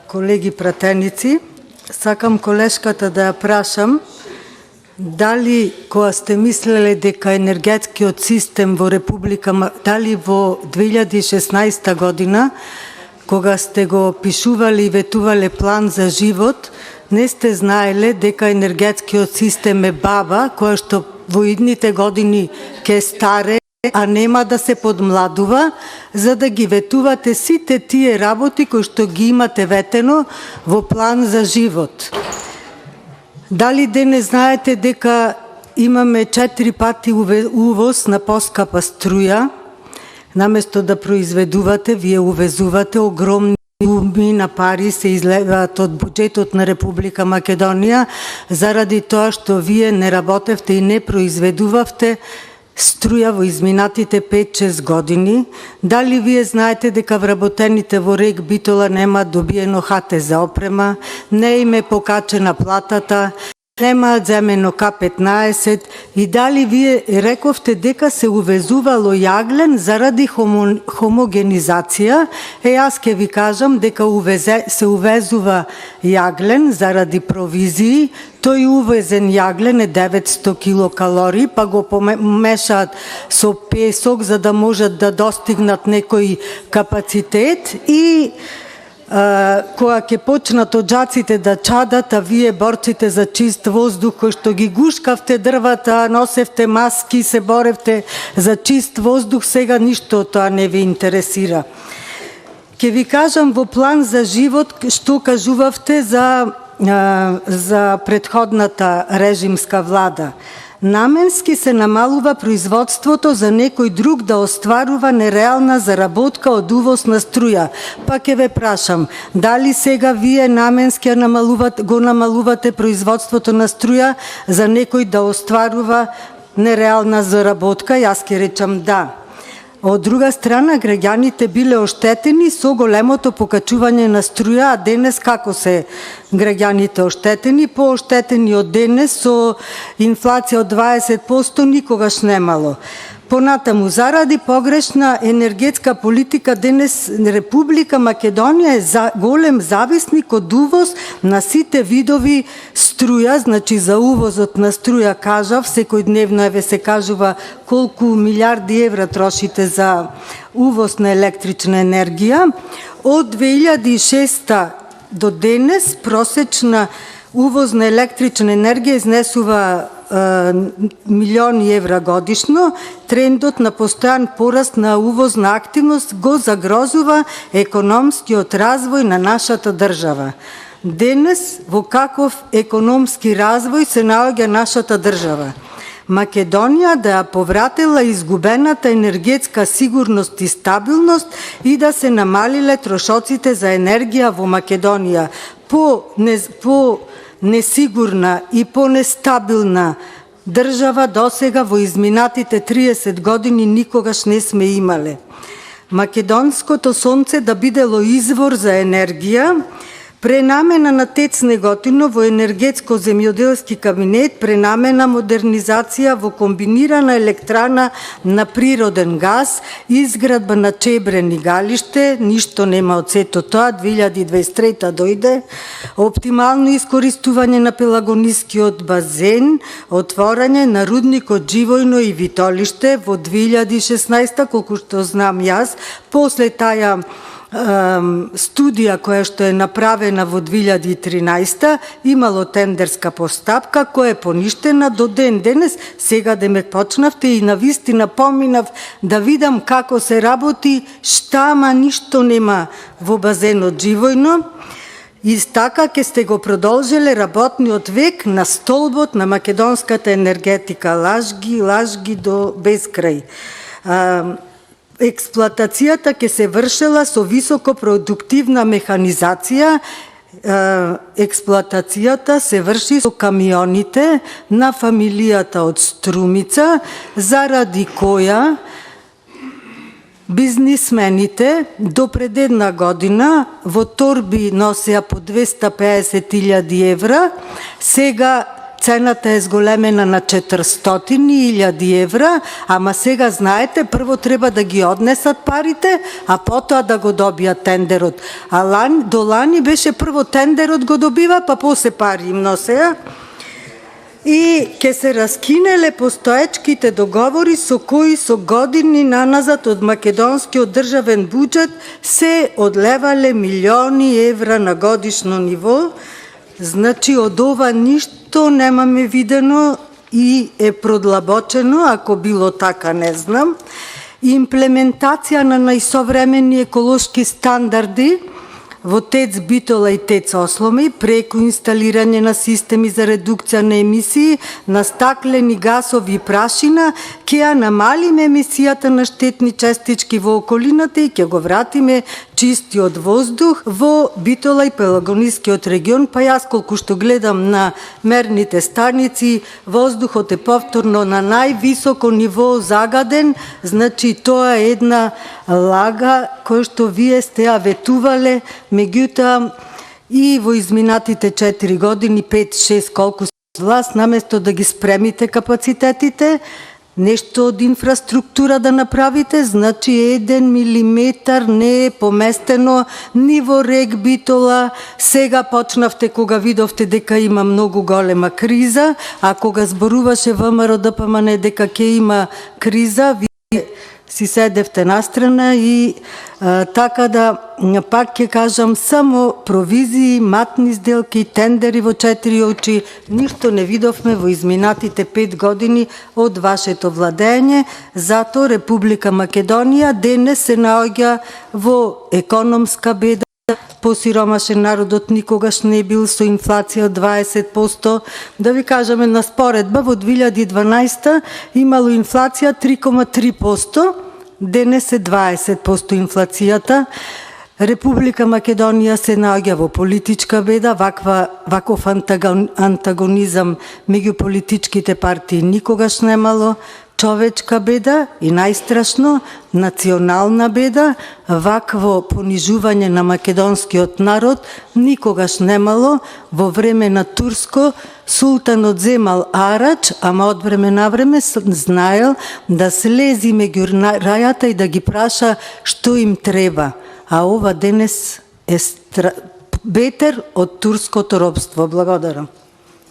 колеги пратеници, сакам колешката да ја прашам дали кога сте мислеле дека енергетскиот систем во Република, дали во 2016 година, кога сте го пишували и ветувале план за живот, не сте знаеле дека енергетскиот систем е баба, која што во идните години ке старе, а нема да се подмладува, за да ги ветувате сите тие работи кои што ги имате ветено во план за живот. Дали не знаете дека имаме 4 пати увоз на поскапа струја, наместо да произведувате, вие увезувате огромни суми на пари се излеваат од буџетот на Република Македонија, заради тоа што вие не работевте и не произведувавте струја во изминатите 5-6 години. Дали вие знаете дека вработените во РЕК Битола нема добиено хате за опрема, не им е покачена платата, немаат земено К-15 и дали вие рековте дека се увезувало јаглен заради хомогенизација? Јас ке ви кажам дека се увезува јаглен заради провизии. Тој увезен јаглен е 900 килокалории, па го помешаат со песок за да можат да достигнат некој капацитет и кога ќе почнат оджаците да чадат, а вие борците за чист воздух, кои што ги гушкавте дрвата, носевте маски, се боревте за чист воздух, сега ништо од тоа не ви интересира. Ке ви кажам во план за живот што кажувавте за предходната режимска влада. Наменски се намалува производството за некој друг да остварува нереална заработка од увоз на струја. Па ке ве прашам, дали сега вие наменски го намалувате производството на струја за некој да остварува нереална заработка? Јас ке речам да. Од друга страна, граѓаните биле оштетени со големото покачување на струја, а денес како се граѓаните оштетени? Пооштетени од денес со инфлација од 20% никогаш немало. Понатаму, заради погрешна енергетска политика, денес Република Македонија е голем зависник од увоз на сите видови струја, значи за увозот на струја кажав, секојдневно се кажува колку милиарди евра трошите за увоз на електрична енергија. Од 2006 до денес просечна увоз на електрична енергија изнесува милиони евра годишно. Трендот на постојан пораст на увозна активност го загрозува економскиот развој на нашата држава. Денес во каков економски развој се наоѓа нашата држава? Македонија да ја повратила изгубената енергетска сигурност и стабилност и да се намалиле трошоците за енергија во Македонија. По несигурна и по-нестабилна држава досега во изминатите 30 години никогаш не сме имале. Македонското сонце да бидело извор за енергија, пренамена на ТЕЦ Неготино во енергетско-земјоделски кабинет, пренамена модернизација во комбинирана електрана на природен газ, изградба на Чебрени галиште, ништо нема од сето тоа, 2023 дојде, оптимално искористување на Пелагонискиот базен, отворање на рудникот Живојно и Витолиште во 2016, колку што знам јас, после таја студија која што е направена во 2013 имало тендерска постапка која е поништена до ден денес. Сега да ме почнавте и навистина поминав да видам како се работи, штама ништо нема во базенот Живојно. И така ке сте го продолжеле работниот век на столбот на македонската енергетика. Лажги до безкрај. Експлоатацијата ќе се вршела со високопродуктивна механизација. Експлоатацијата се врши со камионите на фамилијата од Струмица, заради која бизнисмените до пред една година во торби носеа по 250.000 евра, сега цената е зголемена на 400.000 евра, ама сега знаете, прво треба да ги однесат парите, а потоа да го добијат тендерот. А до лани беше прво тендерот го добива, па после пари им носеа. И ке се раскинеле постоечките договори со кои со години наназад од македонскиот државен буџет се одлевале милиони евра на годишно ниво. Значи од ова ништо немаме видено и е продлабочено, ако било така не знам. Имплементација на најсовремени еколошки стандарди во ТЕЦ Битола и ТЕЦ Осломи, преку инсталирање на системи за редукција на емисии на стаклени гасови и прашина, ќе ја намалиме емисијата на штетни честички во околината и ќе го вратиме чистиот воздух во Битола и Пелагонискиот регион. Па јас колку што гледам на мерните станици, воздухот е повторно на највисоко ниво загаден, значи тоа е една лага која што вие сте ја ветувале, меѓутоа и во изминатите 4 години, 5-6 колку власт, наместо да ги спремите капацитетите, нешто од инфраструктура да направите, значи 1 милиметар не е поместено ни во рек Битола. Сега почнавте кога видовте дека има многу голема криза, а кога зборуваше ВМРО ДПМН дека ќе има криза, вие си седевте настрана и така да пак ќе кажам само провизии, матни сделки, тендери во 4 очи, ништо не видовме во изминатите 5 години од вашето владење. Зато Република Македонија денес се наоѓа во економска беда. Посиромашен народот никогаш не бил со инфлација од 20%. Да ви кажеме на споредба, во 2012 имало инфлација 3,3%, денес е 20% инфлацијата. Република Македонија се наоѓа во политичка беда, ваков антагонизам меѓу политичките партии никогаш немало. Човечка беда и најстрашно национална беда, вакво понижување на македонскиот народ никогаш немало. Во време на турско султанот земал арач, ама од време на време знаел да слези меѓу рајата и да ги праша што им треба. А ова денес е бетер од турското робство. Благодарам.